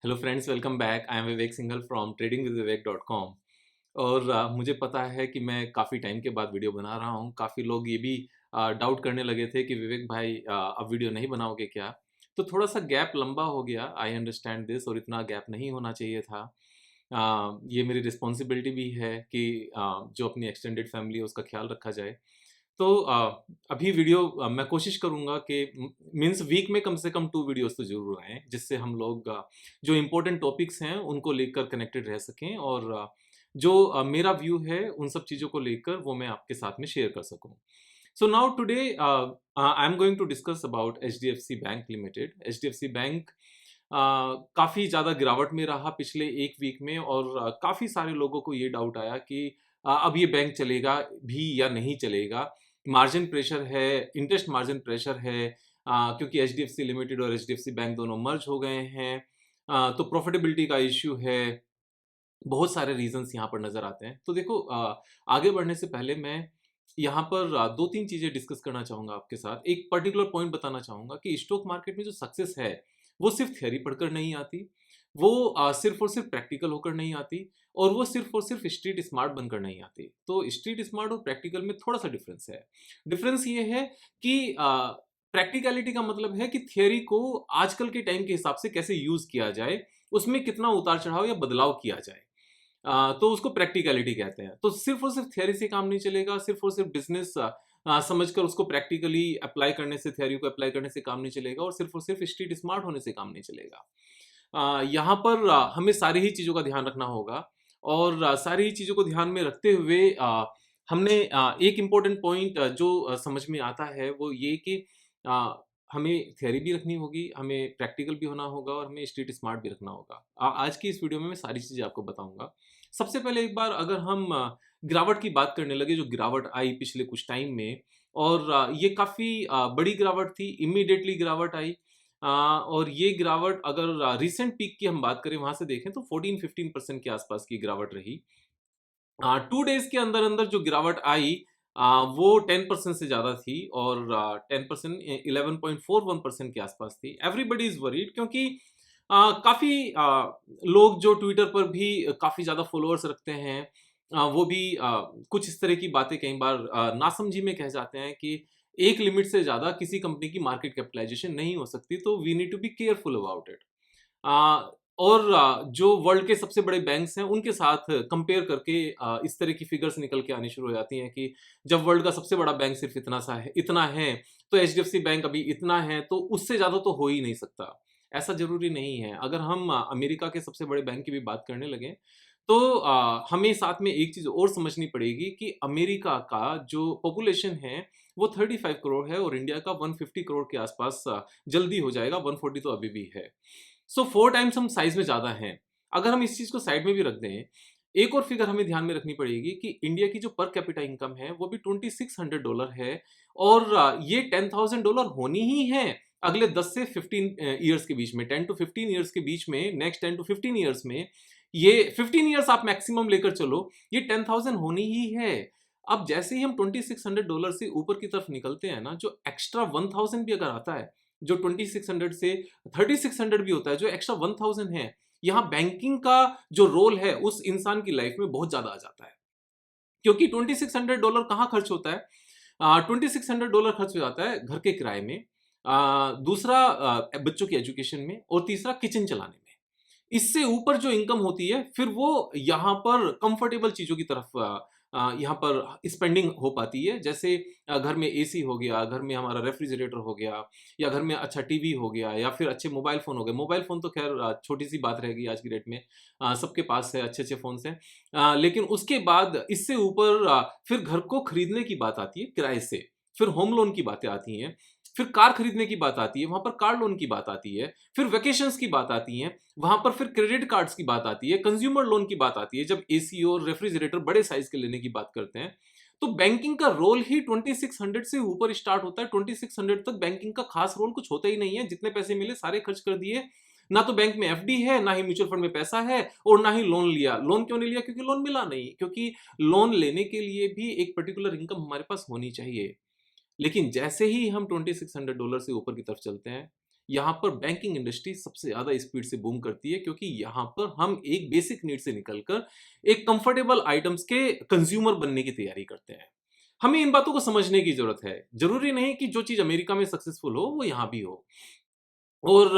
Hello friends, welcome back. I am Vivek Singhal from tradingwithvivek.com। और मुझे पता है कि मैं काफ़ी टाइम के बाद वीडियो बना रहा हूँ। काफ़ी लोग ये भी डाउट करने लगे थे कि विवेक भाई अब वीडियो नहीं बनाओगे क्या? तो थोड़ा-सा गैप लंबा हो गया, आई अंडरस्टैंड दिस, और इतना गैप नहीं होना चाहिए था। ये मेरी रिस्पॉन्सिबिलिटी भी है कि जो अपनी एक्सटेंडेड फैमिली है उसका ख्याल रखा जाए। तो अभी वीडियो मैं कोशिश करूँगा कि मीन्स वीक में कम से कम 2 वीडियोज़ तो ज़रूर आएँ, जिससे हम लोग जो इम्पोर्टेंट टॉपिक्स हैं उनको लेकर कनेक्टेड रह सकें, और जो मेरा व्यू है उन सब चीज़ों को लेकर वो मैं आपके साथ में शेयर कर सकूँ। So now today I am going to discuss about HDFC bank limited. HDFC bank काफ़ी ज़्यादा गिरावट में रहा पिछले 1 वीक में, और काफ़ी सारे लोगों को ये डाउट आया कि अब ये बैंक चलेगा भी या नहीं चलेगा। मार्जिन प्रेशर है, इंटरेस्ट मार्जिन प्रेशर है, क्योंकि एचडीएफसी लिमिटेड और एचडीएफसी बैंक दोनों मर्ज हो गए हैं। तो प्रॉफिटेबिलिटी का इश्यू है। बहुत सारे रीज़न्स यहाँ पर नज़र आते हैं। तो देखो, आगे बढ़ने से पहले मैं यहाँ पर 2-3 चीज़ें डिस्कस करना चाहूँगा आपके साथ। एक पर्टिकुलर पॉइंट बताना चाहूँगा कि स्टॉक मार्केट में जो सक्सेस है, वो सिर्फ़ थ्योरी पढ़कर नहीं आती, वो सिर्फ़ और सिर्फ़ प्रैक्टिकल होकर नहीं आती, और वो सिर्फ़ और सिर्फ़ स्ट्रीट स्मार्ट बनकर नहीं आती। तो स्ट्रीट स्मार्ट और प्रैक्टिकल में थोड़ा-सा डिफ़रेंस है। डिफ़रेंस ये है कि प्रैक्टिकैलिटी का मतलब है कि थ्योरी को आजकल के टाइम के हिसाब से कैसे यूज़ किया जाए, उसमें कितना उतार-चढ़ाव या बदलाव किया जाए। तो उसको प्रैक्टिकैलिटी कहते हैं। तो सिर्फ़ और सिर्फ़ थ्योरी से काम नहीं चलेगा, सिर्फ़ और सिर्फ़ बिज़नेस समझकर उसको प्रैक्टिकली अप्लाई करने से, थ्योरी को अप्लाई करने से काम नहीं चलेगा, और सिर्फ़ स्ट्रीट स्मार्ट होने से काम नहीं चलेगा। यहाँ पर हमें सारी ही चीज़ों का ध्यान रखना होगा, और सारी ही चीज़ों को ध्यान में रखते हुए हमने एक इम्पोर्टेंट पॉइंट जो समझ में आता है वो ये कि अ, हमें थ्योरी भी रखनी होगी, हमें प्रैक्टिकल भी होना होगा, और हमें स्ट्रीट स्मार्ट भी रखना होगा। आज की इस वीडियो में मैं सारी चीज़ें आपको बताऊँगा। सबसे पहले एक बार अगर हम गिरावट की बात करने लगे, जो गिरावट आई पिछले कुछ टाइम में, और ये काफ़ी बड़ी गिरावट थी, इमीडिएटली गिरावट आई। और ये गिरावट अगर रिसेंट पीक की हम बात करें वहाँ से देखें तो 14-15% के आसपास की गिरावट रही। 2 डेज़ के अंदर-अंदर जो गिरावट आई वो 10% से ज़्यादा थी, और 10% 11.41% के आसपास थी। एवरीबॉडी इज़ वरीड, क्योंकि काफ़ी लोग जो ट्विटर पर भी काफ़ी ज़्यादा फॉलोअर्स रखते हैं, वो भी कुछ इस तरह की बातें कई बार नासमझी में कह जाते हैं कि एक लिमिट से ज़्यादा किसी कंपनी की मार्केट कैपिटलाइज़ेशन नहीं हो सकती, तो we need to be careful about it. और जो वर्ल्ड के सबसे बड़े बैंक्स हैं, उनके साथ कंपेयर करके इस तरह की फिगर्स निकल के आनी शुरू हो जाती हैं कि जब वर्ल्ड का सबसे बड़ा बैंक सिर्फ इतना है, तो एचडीएफसी बैंक अभी इतना है, तो उससे ज़्यादा तो हो ही नहीं सकता। ऐसा ज़रूरी नहीं है। अगर हम अमेरिका के सबसे बड़े बैंक की भी बात करने लगें, तो हमें साथ में एक चीज़ और समझनी पड़ेगी कि अमेरिका का जो पॉपुलेशन है, वो 35 करोड़ है, और इंडिया का 150 करोड़ के आसपास जल्दी हो जाएगा, 140 तो अभी भी है। सो 4 टाइम्स हम साइज़ में ज़्यादा हैं। अगर हम इस चीज़ को साइड में भी रख दें, एक और फिगर हमें ध्यान में रखनी पड़ेगी कि इंडिया की जो पर कैपिटा इनकम है, वो भी $2600 है, और ये $10,000 होनी ही है अगले 10 से 15 इयर्स के बीच में, 10 टू 15 इयर्स के बीच में, नेक्स्ट 10 टू 15 इयर्स में, ये 15 इयर्स आप मैक्सिमम लेकर चलो, ये 10,000 होनी ही है। अब जैसे ही हम $2600 से ऊपर की तरफ निकलते हैं ना, जो एक्स्ट्रा 1000 भी अगर आता है, जो 2600 से 3600 भी होता है, जो एक्स्ट्रा 1000 है, यहाँ बैंकिंग का जो रोल है उस इंसान की लाइफ में बहुत ज़्यादा आ जाता है। क्योंकि $2600 कहाँ खर्च होता है? $2600 खर्च हो जाता है घर के किराए में, दूसरा बच्चों की एजुकेशन में, और तीसरा किचन चलाने में। इससे ऊपर जो इनकम होती है, फिर वो यहाँ पर कंफर्टेबल चीज़ों की तरफ यहाँ पर स्पेंडिंग हो पाती है। जैसे घर में एसी हो गया, घर में हमारा रेफ्रिजरेटर हो गया, या घर में अच्छा टीवी हो गया, या फिर अच्छे मोबाइल फ़ोन हो गए। मोबाइल फ़ोन तो ख़ैर छोटी-सी बात रहेगी आज की डेट में। सबके पास है, अच्छे-अच्छे फ़ोन्स हैं। लेकिन उसके बाद इससे ऊपर फिर घर को खरीदने की बात आती है किराए से। फिर होम लोन की बातें आती हैं। फिर कार खरीदने की बात आती है, वहाँ पर कार लोन की बात आती है। फिर वैकेशंस की बात आती है। वहाँ पर फिर क्रेडिट कार्ड्स की बात आती है, कंज्यूमर लोन की बात आती है, जब एसी और रेफ्रिजरेटर बड़े साइज़ के लेने की बात करते हैं। तो बैंकिंग का रोल ही 2600 से ऊपर स्टार्ट होता है। 2600 तक बैंकिंग का खास रोल कुछ होता ही नहीं है। जितने पैसे मिले सारे खर्च कर दिए। ना तो बैंक में एफडी है, ना ही म्यूचुअल फंड में पैसा है, और ना ही लोन लिया। लोन क्यों नहीं लिया? क्योंकि लोन मिला नहीं। क्योंकि लोन लेने के लिए भी एक पर्टिकुलर इनकम हमारे पास होनी चाहिए। लेकिन जैसे ही हम $2600 से ऊपर की तरफ चलते हैं, यहाँ पर बैंकिंग इंडस्ट्री सबसे ज़्यादा स्पीड से बूम करती है, क्योंकि यहाँ पर हम एक बेसिक नीड से निकलकर एक कंफर्टेबल आइटम्स के कंज्यूमर बनने की तैयारी करते हैं। हमें इन बातों को समझने की ज़रूरत है। ज़रूरी नहीं कि जो चीज़ अमेरिका में सक्सेसफुल हो, वो यहाँ भी हो। और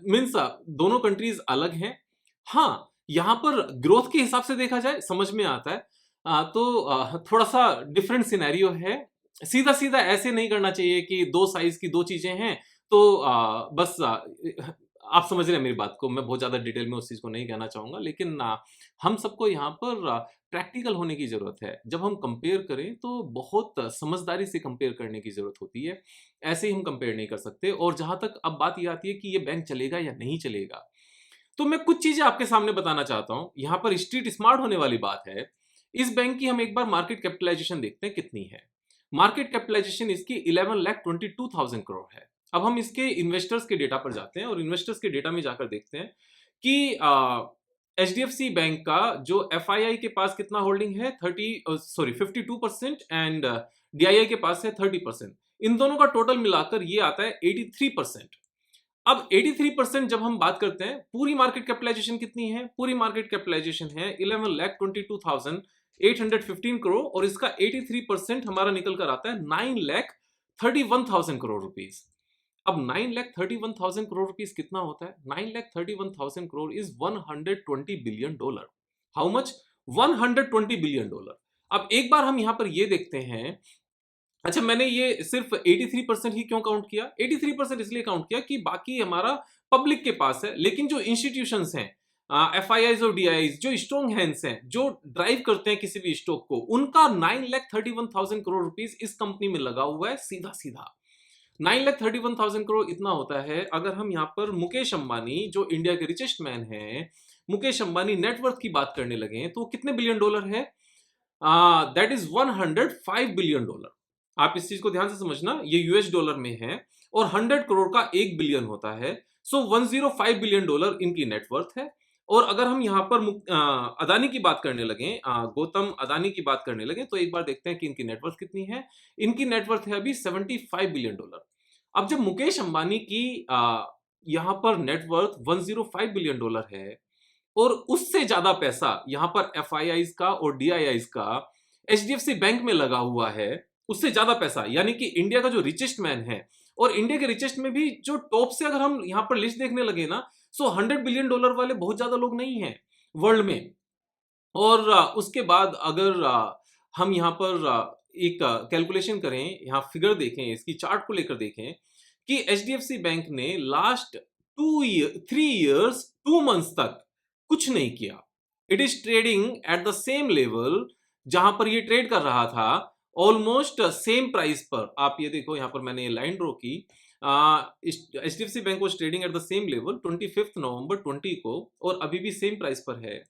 मीन्स दोनों कंट्रीज़ अलग हैं। हाँ, यहाँ पर ग्रोथ के हिसाब से देखा जाए समझ में आता है। तो थोड़ा-सा डिफरेंट सिनेरियो है। सीधा-सीधा ऐसे नहीं करना चाहिए कि 2 साइज़ की 2 चीज़ें हैं, तो बस आप समझ रहे हैं मेरी बात को। मैं बहुत ज़्यादा डिटेल में उस चीज़ को नहीं कहना चाहूँगा, लेकिन हम सबको यहाँ पर प्रैक्टिकल होने की ज़रूरत है। जब हम कंपेयर करें, तो बहुत समझदारी से कंपेयर करने की ज़रूरत होती है। ऐसे ही हम कंपेयर नहीं कर सकते। और जहाँ तक अब बात ये आती है कि ये बैंक चलेगा या नहीं चलेगा, तो मैं कुछ चीज़ें आपके सामने बताना चाहता हूँ। यहाँ पर स्ट्रीट स्मार्ट होने वाली बात है। इस बैंक की हम एक बार मार्केट कैपिटलाइज़ेशन देखते हैं कितनी है। मार्केट कैपिटलाइज़ेशन इसकी 11,22,000 करोड़ है। अब हम इसके इन्वेस्टर्स के डेटा पर जाते हैं और इन्वेस्टर्स के डेटा में जाकर देखते हैं कि एचडीएफसी बैंक का जो एफआईआई के पास कितना होल्डिंग है, 52% एंड डीआईआई के पास है 30%। इन दोनों का टोटल मिलाकर ये आता है 83%। अब 83% जब हम बात करते हैं, पूरी मार्केट कैपिटलाइजेशन कितनी है? पूरी मार्केट कैपिटलाइजेशन है 11,22,815 करोड़ और इसका 83% हमारा निकल कर आता है 9,31,000 करोड़ रुपीस। अब 9,31,000 करोड़ रुपीस कितना होता है? 9,31,000 crore is $120 billion. How much? $120 billion. अब एक बार हम यहां पर ये देखते हैं। अच्छा, मैंने ये सिर्फ 83% ही क्यों काउंट किया? 83% इसलिए काउंट किया कि बाकी हमारा पब्लिक के पास है, लेकिन जो इंस्टीट्यूशंस हैं, एफआईआईज और डीआईज, जो स्ट्रॉन्ग हैंड्स हैं, जो ड्राइव करते हैं किसी भी स्टॉक को, उनका 9,31,000 करोड़ रुपीस इस कंपनी में लगा हुआ है सीधा सीधा। 9,31,000 करोड़ इतना होता है। अगर हम यहाँ पर मुकेश अंबानी, जो इंडिया के रिचेस्ट मैन हैं, मुकेश अंबानी नेटवर्थ की बात करने लगे तो कितने बिलियन डॉलर है? That is $105 billion. आप इस चीज को ध्यान से समझना, ये यूएस डॉलर में है और 100 करोड़ का 1 बिलियन होता है। सो $105 बिलियन इनकी नेटवर्थ है। और अगर हम यहाँ पर अदानी की बात करने लगे, गौतम अदानी की बात करने लगे, तो एक बार देखते हैं कि इनकी नेटवर्थ कितनी है। इनकी नेटवर्थ है अभी $75 बिलियन। अब जब मुकेश अंबानी की यहाँ पर नेटवर्थ $105 बिलियन है और उससे ज्यादा पैसा यहाँ पर एफआईआईज का और डीआईआईज का एचडीएफसी बैंक में लगा हुआ है, उससे ज्यादा पैसा, यानी कि इंडिया का जो रिचेस्ट मैन है, और इंडिया के रिचेस्ट में भी जो टॉप से अगर हम यहाँ पर लिस्ट देखने लगे ना, सो $100 बिलियन वाले बहुत ज्यादा लोग नहीं हैं वर्ल्ड में। और उसके बाद अगर हम यहाँ पर एक कैलकुलेशन करें, यहाँ फिगर देखें, इसकी चार्ट को लेकर देखें कि एचडीएफसी बैंक ने लास्ट 3 इयर्स 2 मंथ्स तक कुछ नहीं किया। It is trading at the same level जहां पर ये ट्रेड कर रहा था, ऑलमोस्ट सेम प्राइस पर। आप ये देखो, यहाँ पर मैंने ये लाइन ड्रॉ की। HDFC bank was trading at the same level 25 नवंबर 20 को, और अभी भी सेम प्राइस पर है।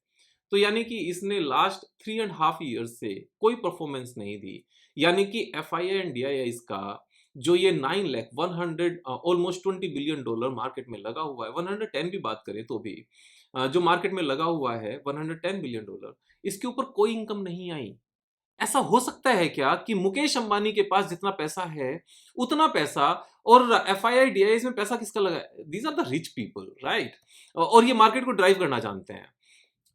तो यानी कि इसने लास्ट 3.5 ईयर्स से कोई परफॉर्मेंस नहीं दी। यानी कि F I I and D I I का जो ये 9,100 ऑलमोस्ट $20 बिलियन मार्केट में लगा हुआ है, 110 भी बात करें तो भी जो मार्केट में लगा हुआ है $110 बिलियन, इसके ऊपर कोई इनकम नहीं आई। ऐसा हो सकता है क्या कि मुकेश अंबानी के पास जितना पैसा है, उतना पैसा, और F I I D I में पैसा किसका लगा है? These are the rich people, right? और ये मार्केट को ड्राइव करना जानते हैं।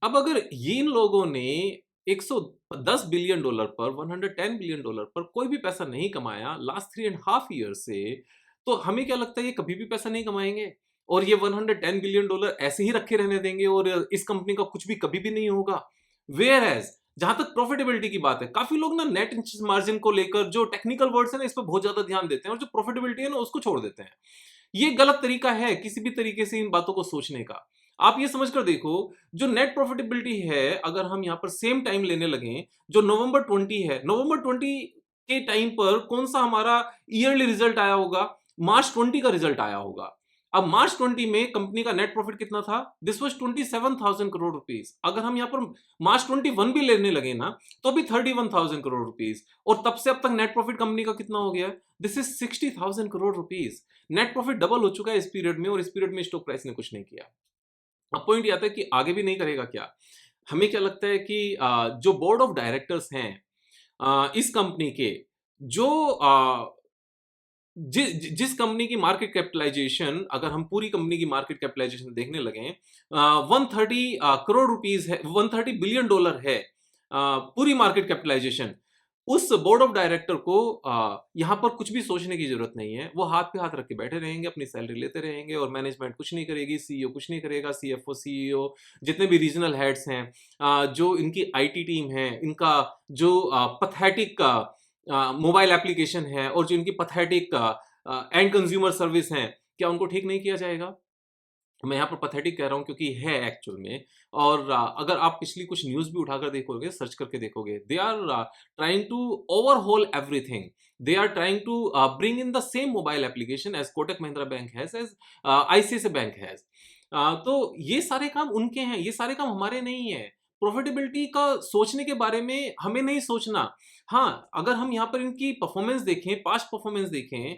अब अगर ये इन लोगों ने $110 बिलियन पर, $110 बिलियन पर कोई भी पैसा नहीं कमाया लास्ट 3.5 ईयर से, तो हमें क्या लगता है ये कभी भी पैसा नहीं कमाएंगे? और ये $110 बिलियन ऐसे ही रखे रहने देंगे और इस कंपनी का कुछ भी कभी भी नहीं होगा? वेयर एज जहां तक प्रॉफिटेबिलिटी की बात है, काफी लोग ना नेट इंटरेस्ट मार्जिन को लेकर, जो टेक्निकल वर्ड्स है ना, इस पर बहुत ज्यादा ध्यान देते हैं और जो प्रॉफिटेबिलिटी है ना, उसको छोड़ देते हैं। ये गलत तरीका है किसी भी तरीके से इन बातों को सोचने का। आप ये समझकर देखो, जो नेट प्रॉफिटेबिलिटी है, अगर हम यहाँ पर सेम टाइम लेने लगे, जो नवंबर 20 है, नवंबर 20 के टाइम पर कौन सा हमारा ईयरली रिजल्ट आया होगा? मार्च 20 का रिजल्ट आया होगा। अब मार्च 20 में कंपनी का नेट प्रॉफिट कितना था? This was 27,000 crore rupees. अगर हम यहाँ पर मार्च 21 भी लेने लगे ना, तो भी 31,000 करोड़ रुपीस। और तब से अब तक नेट प्रॉफिट कंपनी का कितना हो गया? This is 60,000 crore rupees. Net profit double हो चुका है इस पीरियड में, और इस पीरियड में स्टॉक प्राइस ने कुछ नहीं किया। अब पॉइंट ये आता है कि आगे भी नहीं करेगा क्या? हमें क्या लगता है कि जो बोर्ड ऑफ डायरेक्टर्स हैं इस कंपनी के, जो जिस कंपनी की मार्केट कैपिटलाइजेशन, अगर हम पूरी कंपनी की मार्केट कैपिटलाइजेशन देखने लगे, 130 करोड़ रुपीस है, 130 बिलियन डॉलर है पूरी मार्केट कैपिटलाइजेशन। उस बोर्ड ऑफ डायरेक्टर को यहाँ पर कुछ भी सोचने की जरूरत नहीं है। वो हाथ पे हाथ रख के बैठे रहेंगे, अपनी सैलरी लेते रहेंगे और मैनेजमेंट कुछ नहीं करेगी, सीईओ कुछ नहीं करेगा, सीएफओ, सीईओ, जितने भी रीजनल हेड्स हैं, जो इनकी आईटी टीम है, इनका जो पथेटिक मोबाइल एप्लीकेशन है और जो इनकी पथेटिक एंड कंज्यूमर सर्विस है, क्या उनको ठीक नहीं किया जाएगा? मैं यहाँ पर पैथेटिक कह रहा हूँ क्योंकि है एक्चुअल में। और अगर आप पिछली कुछ न्यूज़ भी उठाकर देखोगे, सर्च करके देखोगे, they are trying to overhaul everything. They are trying to bring in the same mobile application as Kotak Mahindra bank has, as ICICI bank has. तो ये सारे काम उनके हैं, ये सारे काम हमारे नहीं है। प्रॉफिटेबिलिटी का सोचने के बारे में हमें नहीं सोचना। हाँ, अगर हम यहाँ पर इनकी परफॉर्मेंस देखें, पास्ट परफॉर्मेंस देखें,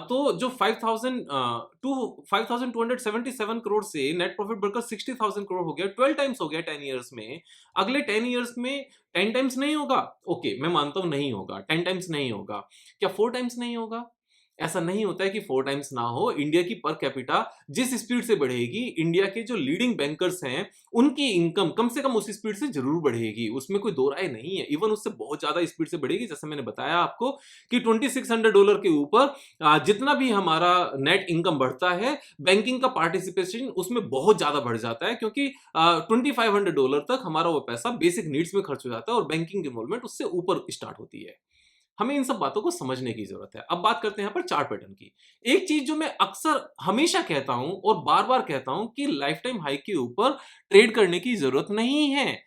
तो जो 5,277 करोड़ से नेट प्रॉफिट बढ़कर 60,000 करोड़ हो गया, 12 टाइम्स हो गया 10 इयर्स में। अगले 10 इयर्स में 10 टाइम्स नहीं होगा, ओके, मैं मानता हूं नहीं होगा, 10 टाइम्स नहीं होगा, क्या 4 टाइम्स नहीं होगा? ऐसा नहीं होता है कि 4 टाइम्स ना हो। इंडिया की पर कैपिटा जिस स्पीड से बढ़ेगी, इंडिया के जो लीडिंग बैंकर्स हैं, उनकी इनकम कम से कम उस स्पीड से जरूर बढ़ेगी, उसमें कोई दो राय नहीं है। इवन उससे बहुत ज्यादा स्पीड से बढ़ेगी। जैसे मैंने बताया आपको कि $2600 के ऊपर जितना भी हमारा नेट इनकम बढ़ता है, बैंकिंग का पार्टिसिपेशन उसमें बहुत ज्यादा बढ़ जाता है, क्योंकि $2500 तक हमारा वो पैसा बेसिक नीड्स में खर्च हो जाता है और बैंकिंग इन्वॉल्वमेंट उससे ऊपर स्टार्ट होती है। हमें इन सब बातों को समझने की जरूरत है। अब बात करते हैं यहाँ पर चार्ट पैटर्न की। एक चीज जो मैं अक्सर हमेशा कहता हूं और बार बार कहता हूं कि लाइफ टाइम हाई के ऊपर ट्रेड करने की जरूरत नहीं है।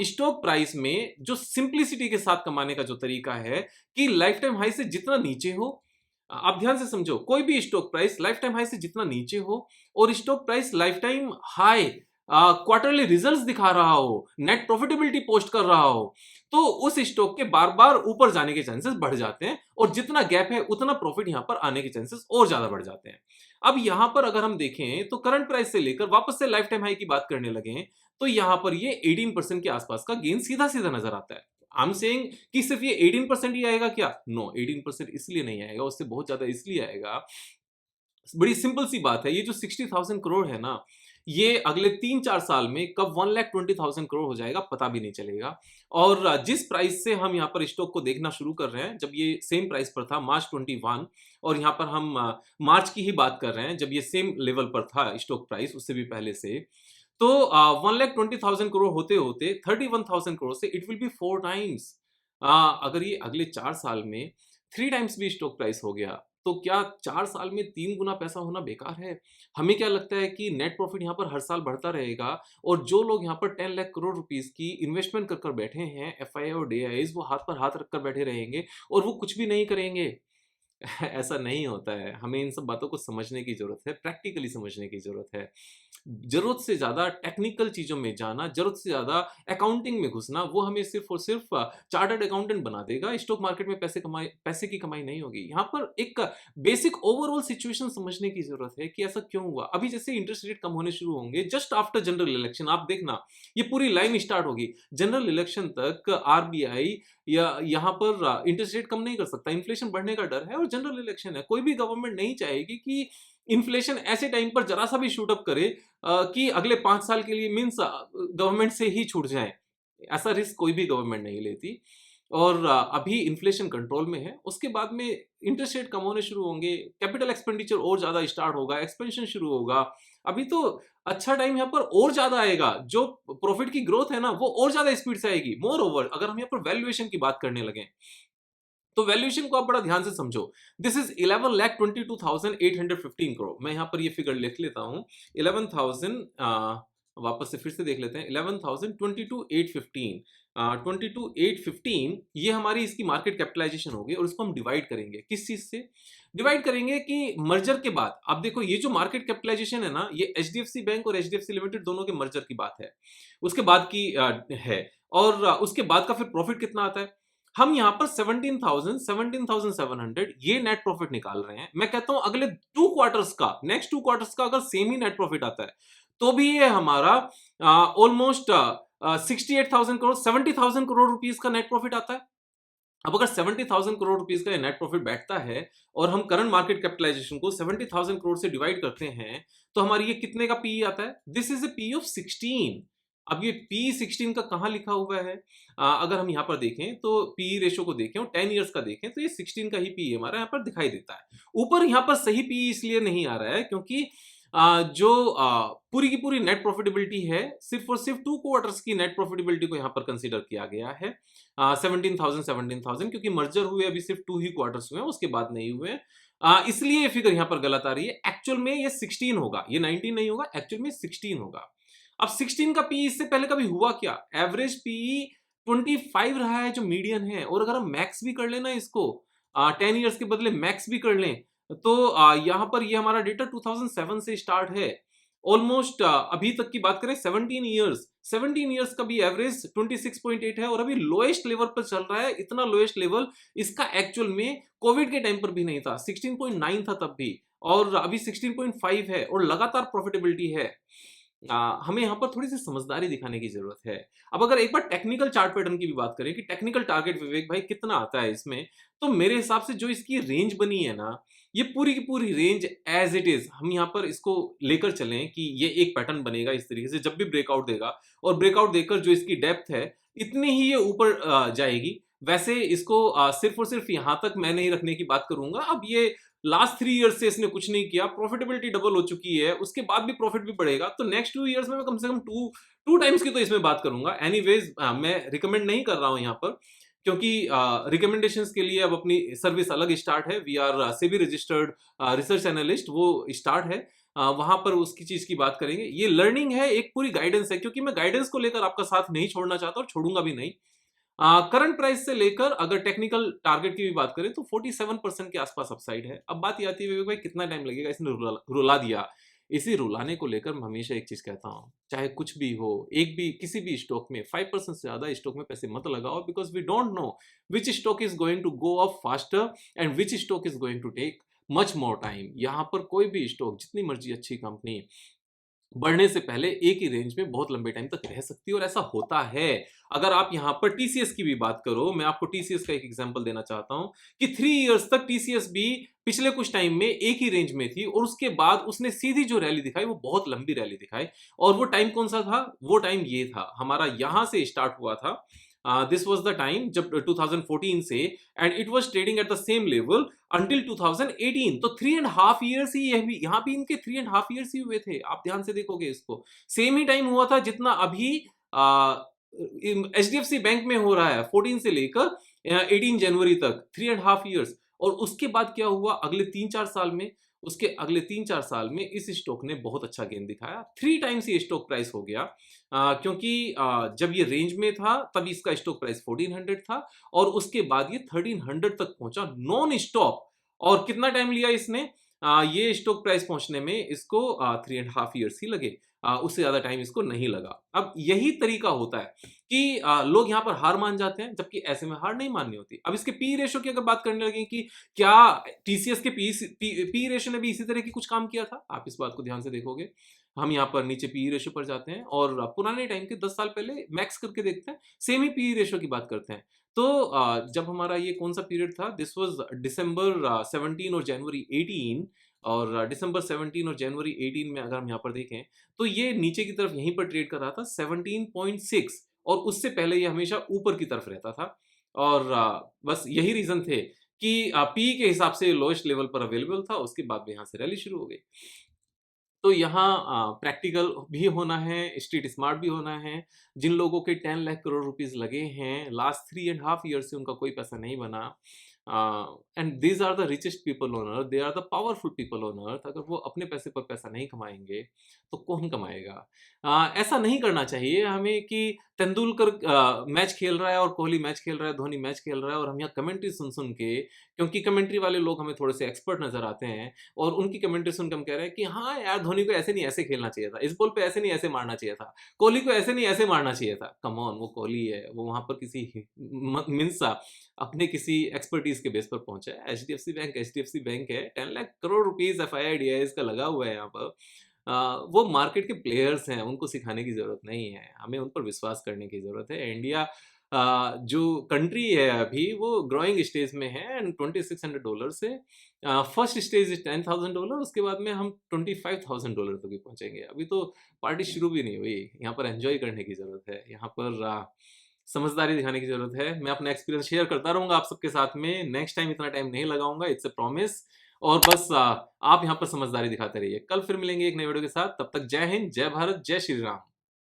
स्टॉक प्राइस में जो सिंप्लिसिटी के साथ कमाने का जो तरीका है कि लाइफ टाइम हाई से जितना नीचे हो, आप ध्यान से समझो, कोई भी stock price life time high से जितना नीचे हो और stock price life time high quarterly results दिखा रहा हो, नेट प्रॉफिटेबिलिटी पोस्ट कर रहा हो, तो उस स्टॉक के बार बार ऊपर जाने के चांसेस बढ़ जाते हैं और जितना गैप है उतना प्रॉफिट यहां पर आने के चांसेस और ज्यादा बढ़ जाते हैं। अब यहां पर अगर हम देखें तो करंट प्राइस से लेकर वापस से लाइफ टाइम हाई की बात करने लगे, तो यहां पर ये 18% के आसपास का गेन सीधा सीधा नजर आता है। आई एम सेइंग कि सिर्फ ये 18% ही आएगा क्या? नो, 18% इसलिए नहीं आएगा, उससे बहुत ज्यादा इसलिए आएगा। बड़ी सिंपल सी बात है, ये जो 60,000 करोड़ है ना, ये अगले 3-4 साल में कब 1,20,000 करोड़ हो जाएगा पता भी नहीं चलेगा। और जिस प्राइस से हम यहाँ पर स्टॉक को देखना शुरू कर रहे हैं, जब ये सेम प्राइस पर था मार्च 21, और यहाँ पर हम मार्च की ही बात कर रहे हैं जब ये सेम लेवल पर था स्टॉक प्राइस, उससे भी पहले से, तो 1,20,000 करोड़ होते होते 31,000 करोड़ से इट विल बी 4 टाइम्स। अगर ये अगले 4 साल में 3 टाइम्स भी स्टॉक प्राइस हो गया, तो क्या 4 साल में 3 गुना पैसा होना बेकार है? हमें क्या लगता है कि नेट प्रॉफिट यहाँ पर हर साल बढ़ता रहेगा और जो लोग यहाँ पर 10 लाख करोड़ रुपीस की इन्वेस्टमेंट कर कर बैठे हैं, एफआईआई और डीआईआईज, वो हाथ पर हाथ रखकर बैठे रहेंगे और वो कुछ भी नहीं करेंगे? ऐसा नहीं होता है। हमें इन सब बातों को समझने की ज़रूरत है, प्रैक्टिकली समझने की ज़रूरत है। ज़रूरत से ज़्यादा टेक्निकल चीज़ों में जाना, ज़रूरत से ज़्यादा अकाउंटिंग में घुसना, वो हमें सिर्फ़ और सिर्फ़ चार्टर्ड अकाउंटेंट बना देगा। स्टॉक मार्केट में पैसे की कमाई नहीं होगी। यहाँ पर एक बेसिक ओवरऑल सिचुएशन समझने की ज़रूरत है कि ऐसा क्यों हुआ? अभी जैसे इंटरेस्ट रेट कम होने शुरू होंगे, जस्ट आफ्टर जनरल इलेक्शन, आप देखना, ये पूरी लाइन स्टार्ट होगी। जनरल इलेक्शन तक आरबीआई या यहाँ पर इंटरेस्ट रेट कम नहीं कर सकता, इन्फ्लेशन बढ़ने का डर है और जनरल इलेक्शन है। कोई भी गवर्नमेंट नहीं चाहेगी कि इन्फ्लेशन ऐसे टाइम पर जरा सा भी शूट अप करे कि अगले 5 साल के लिए मीन्स गवर्नमेंट से ही छूट जाए। ऐसा रिस्क कोई भी गवर्नमेंट नहीं लेती। और अभी इन्फ्लेशन कंट्रोल में है, उसके बाद में इंटरेस्ट रेट कम होने शुरू होंगे, कैपिटल एक्सपेंडिचर और ज़्यादा स्टार्ट होगा, एक्सपेंशन शुरू होगा। अभी तो अच्छा टाइम यहाँ पर और ज़्यादा आएगा, जो प्रॉफिट की ग्रोथ है ना, वो और ज़्यादा स्पीड से आएगी। मोर ओवर, अगर हम यहाँ पर वैल्यूएशन की बात करने लगे, तो वैल्यूएशन को आप बड़ा ध्यान से समझो। This is 11,22,815 crore. मैं यहाँ पर ये फिगर लिख लेता हूँ। 11,000 वापस से फिर से देख लेते हैं। 11,22,815, 22,815 ये हमारी इसकी मार्केट कैपिटलाइजेशन होगी और इसको हम डिवाइड करेंगे किस चीज से? डिवाइड करेंगे कि मर्जर के बाद। अब देखो, ये जो मार्केट कैपिटलाइजेशन है ना, ये एचडीएफसी बैंक और एचडीएफसी लिमिटेड दोनों के मर्जर की बात है, उसके बाद की है। और उसके बाद का फिर प्रॉफिट कितना आता है? हम यहाँ पर 17,700 ये नेट प्रॉफिट निकाल रहे हैं। मैं कहता हूं अगले 2 क्वार्टर्स का, नेक्स्ट 2 क्वार्टर्स का अगर सेम ही नेट प्रॉफिट आता है, तो भी ये हमारा ऑलमोस्ट 68,000 करोड़, 70,000 करोड़ रुपीस का नेट प्रॉफिट आता है। अब अगर 70,000 करोड़ रुपीस का नेट प्रॉफिट बैठता है और हम करंट मार्केट कैपिटलाइजेशन को 70,000 करोड़ से डिवाइड करते हैं, तो हमारी ये कितने का पी आता है? This is A P of 16। अब ये पी 16 का कहाँ लिखा हुआ है? अगर हम यहाँ पर देखें तो पी रेशो को देखें और 10 ईयर्स का देखें तो ये 16 का ही पी हमारा यहाँ पर दिखाई देता है। ऊपर यहाँ पर सही पी इसलिए नहीं आ रहा है क्योंकि जो पूरी की पूरी नेट प्रॉफिटेबिलिटी है, सिर्फ और सिर्फ 2 क्वार्टर्स की नेट प्रॉफिटेबिलिटी को यहाँ पर कंसीडर किया गया है। 17,000 क्योंकि मर्जर हुए अभी सिर्फ 2 ही क्वार्टर्स हुए हैं, उसके बाद नहीं हुए हैं। इसलिए ये फिगर यहाँ पर गलत आ रही है। एक्चुअल में ये 16 होगा, ये 19 नहीं होगा, एक्चुअल में 16 होगा। अब 16 का पी इससे पहले कभी हुआ क्या? एवरेज पी 25 रहा है जो मीडियन है, और अगर हम मैक्स भी कर लेना इसको 10 ईयर्स के बदले मैक्स भी कर लें, तो यहाँ पर ये हमारा डेटा 2007 से स्टार्ट है। ऑलमोस्ट अभी तक की बात करें 17 ईयर्स का भी एवरेज 26.8 है और अभी लोएस्ट लेवल पर चल रहा है। इतना लोएस्ट लेवल इसका एक्चुअल में कोविड के टाइम पर भी नहीं था, 16.9 था तब भी, और अभी 16.5 है और लगातार प्रॉफिटेबिलिटी है। हमें यहाँ पर थोड़ी सी समझदारी दिखाने की जरूरत है। अब अगर एक बार टेक्निकल चार्ट पैटर्न की भी बात करें कि टेक्निकल टारगेट विवेक भाई कितना आता है इसमें, तो मेरे हिसाब से जो इसकी रेंज बनी है ना, ये पूरी की पूरी रेंज एज इट इज हम यहाँ पर इसको लेकर चलें कि ये एक पैटर्न बनेगा इस तरीके से, जब भी ब्रेकआउट देगा और ब्रेकआउट देकर जो इसकी डेप्थ है इतनी ही ये ऊपर जाएगी। वैसे इसको सिर्फ और सिर्फ यहाँ तक मैं नहीं रखने की बात करूंगा। अब ये लास्ट 3 ईयर्स से इसने कुछ नहीं किया, प्रॉफिटेबिलिटी डबल हो चुकी है, उसके बाद भी प्रॉफिट भी बढ़ेगा, तो नेक्स्ट 2 ईयर्स में मैं कम से कम टू टाइम्स की तो इसमें बात करूंगा। एनीवेज मैं रिकमेंड नहीं कर रहा हूं यहाँ पर, क्योंकि रिकमेंडेशंस के लिए अब अपनी सर्विस अलग स्टार्ट है। We are SEBI registered research analyst, वो स्टार्ट है, वहां पर उसकी चीज की बात करेंगे। ये लर्निंग है, एक पूरी गाइडेंस है, क्योंकि मैं गाइडेंस को लेकर आपका साथ नहीं छोड़ना चाहता और छोड़ूंगा भी नहीं। करंट प्राइस से लेकर अगर टेक्निकल टारगेट की भी बात करें तो 47% के आसपास अपसाइड है। अब बात ये आती है विवेक भाई कितना टाइम लगेगा, इसने रुला दिया। इसी रुलाने को लेकर मैं हमेशा एक चीज कहता हूं, चाहे कुछ भी हो, एक भी किसी भी स्टॉक में 5% से ज्यादा स्टॉक में पैसे मत लगाओ, because we don't know which stock is going to go up faster and which stock is going to take much more time. यहाँ पर कोई भी स्टॉक, जितनी मर्जी अच्छी कंपनी, बढ़ने से पहले एक ही रेंज में बहुत लंबे टाइम तक रह सकती है, और ऐसा होता है। अगर आप यहाँ पर टीसीएस की भी बात करो, मैं आपको टीसीएस का एक एग्जांपल देना चाहता हूं कि 3 इयर्स तक टीसीएस भी पिछले कुछ टाइम में एक ही रेंज में थी, और उसके बाद उसने सीधी जो रैली दिखाई वो बहुत लंबी रैली दिखाई। और वो टाइम कौन सा था? वो टाइम ये था, हमारा यहां से स्टार्ट हुआ था। दिस वाज द टाइम जब 2014 से, and it was trading at the same level until 2018। तो 3.5 ईयर्स ही, यहाँ भी इनके 3.5 ईयर्स ही हुए थे। आप ध्यान से देखोगे इसको, सेम ही टाइम हुआ था जितना अभी एचडीएफसी बैंक में हो रहा है, 14 से लेकर 18 जनवरी तक, 3.5 ईयर्स। और उसके बाद क्या हुआ अगले 3-4 साल में? उसके अगले 3-4 साल में इस स्टॉक ने बहुत अच्छा गेन दिखाया, 3 टाइम्स ये स्टॉक प्राइस हो गया। क्योंकि जब ये रेंज में था तब इसका स्टॉक प्राइस 1400 था, और उसके बाद ये 1300 तक पहुंचा नॉन स्टॉप। और कितना टाइम लिया इसने? ये स्टॉक प्राइस पहुंचने में इसको 3.5 ईयर्स ही लगे, उससे ज्यादा टाइम इसको नहीं लगा। अब यही तरीका होता है कि लोग यहाँ पर हार मान जाते हैं, जबकि ऐसे में हार नहीं माननी होती। अब इसके पी रेशो की अगर बात करने लगे कि क्या टीसीएस के पी रेशो ने भी इसी तरह की कुछ काम किया था, आप इस बात को ध्यान से देखोगे। हम यहाँ पर नीचे पी रेशो पर जाते हैं और पुराने टाइम के 10 साल पहले मैक्स करके देखते हैं, सेम ही पी रेशो की बात करते हैं। तो जब हमारा ये कौन सा पीरियड था, दिस वाज दिसंबर 17 और जनवरी 18, और दिसंबर 17 और जनवरी 18 में अगर हम यहाँ पर देखें तो ये नीचे की तरफ यहीं पर ट्रेड कर रहा था 17.6, और उससे पहले ये हमेशा ऊपर की तरफ रहता था। और बस यही रीजन थे कि पी के हिसाब से लोएस्ट लेवल पर अवेलेबल था, उसके बाद में यहाँ से रैली शुरू हो गई। तो यहाँ प्रैक्टिकल भी होना है, स्ट्रीट स्मार्ट भी होना है। जिन लोगों के 10 लाख करोड़ रुपीस लगे हैं लास्ट 3.5 ईयर से, उनका कोई पैसा नहीं बना, and these are the richest people on earth, they are the powerful people on earth. अगर वो अपने पैसे पर पैसा नहीं कमाएंगे तो कौन कमाएगा? ऐसा नहीं करना चाहिए हमें कि तेंदुलकर मैच खेल रहा है और कोहली मैच खेल रहा है, धोनी मैच खेल रहा है, और हम यहाँ कमेंट्री सुन सुन के, क्योंकि कमेंट्री वाले लोग हमें थोड़े से एक्सपर्ट नजर आते हैं, और उनकी कमेंट्री सुन के हम कह रहे हैं कि हाँ यार, धोनी को ऐसे नहीं ऐसे खेलना चाहिए था, इस बॉल पे ऐसे नहीं ऐसे मारना चाहिए था, कोहली को ऐसे नहीं ऐसे मारना चाहिए था। कम ऑन, वो कोहली है, वो वहां पर किसी मीन्स अपने किसी एक्सपर्टीज के बेस पर पहुंचा है। एचडीएफसी बैंक है, 10 लाख करोड़ रुपीज एफआईआई इसका लगा हुआ है यहाँ पर। वो मार्केट के प्लेयर्स हैं, उनको सिखाने की जरूरत नहीं है, हमें उन पर विश्वास करने की जरूरत है। इंडिया जो कंट्री है अभी वो ग्रोइंग स्टेज में है एंड $2600 से फर्स्ट स्टेज इज $10,000, उसके बाद में हम $25,000 तक भी पहुंचेंगे। अभी तो पार्टी शुरू भी नहीं हुई, यहाँ पर एंजॉय करने की ज़रूरत है, यहाँ पर समझदारी दिखाने की ज़रूरत है। मैं अपना एक्सपीरियंस शेयर करता रहूँगा आप सबके साथ में, नेक्स्ट टाइम इतना टाइम नहीं लगाऊंगा, इट्स अ प्रॉमिस। और बस आप यहाँ पर समझदारी दिखाते रहिए। कल फिर मिलेंगे एक नए वीडियो के साथ, तब तक जय हिंद, जय भारत, जय श्री राम।